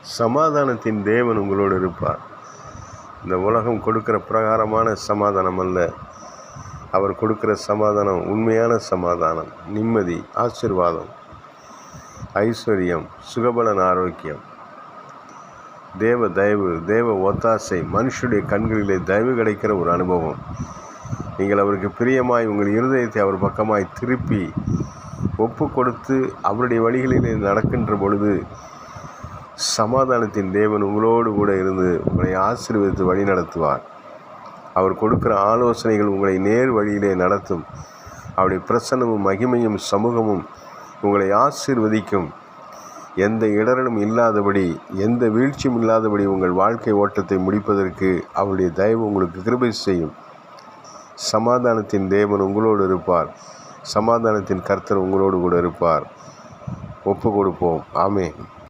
சமாதானத்தின் தேவன் உங்களோடு இருப்பார். இந்த உலகம் கொடுக்கிற பிரகாரமான சமாதானம் அல்ல. அவர் கொடுக்கிற சமாதானம் உண்மையான சமாதானம், நிம்மதி, ஆசீர்வாதம், ஐஸ்வர்யம், சுகபலன், ஆரோக்கியம், தேவ தயவு, தேவ ஒத்தாசை, மனுஷனுடைய கண்களிலே தயவு கிடைக்கிற ஒரு அனுபவம். நீங்கள் அவருக்கு பிரியமாய் உங்கள் இருதயத்தை அவர் பக்கமாய் திருப்பி ஒப்பு கொடுத்து அவருடைய வழிகளிலே நடக்கின்ற பொழுது சமாதானத்தின் தேவன் உங்களோடு கூட இருந்து உங்களை ஆசீர்வதித்து வழி நடத்துவார். அவர் கொடுக்கிற ஆலோசனைகள் உங்களை நேர் வழியிலே நடத்தும். அவருடைய பிரசன்னமும் மகிமையும் சமூகமும் உங்களை ஆசீர்வதிக்கும். எந்த இடரலும் இல்லாதபடி, எந்த வீழ்ச்சியும் இல்லாதபடி உங்கள் வாழ்க்கை ஓட்டத்தை முடிப்பதற்கு அவருடைய தயவு உங்களுக்கு கிருபை செய்யும். சமாதானத்தின் தேவன் உங்களோடு இருப்பார். சமாதானத்தின் கர்த்தர் உங்களோடு கூட இருப்பார். ஒப்பு கொடுப்போம். ஆமென்.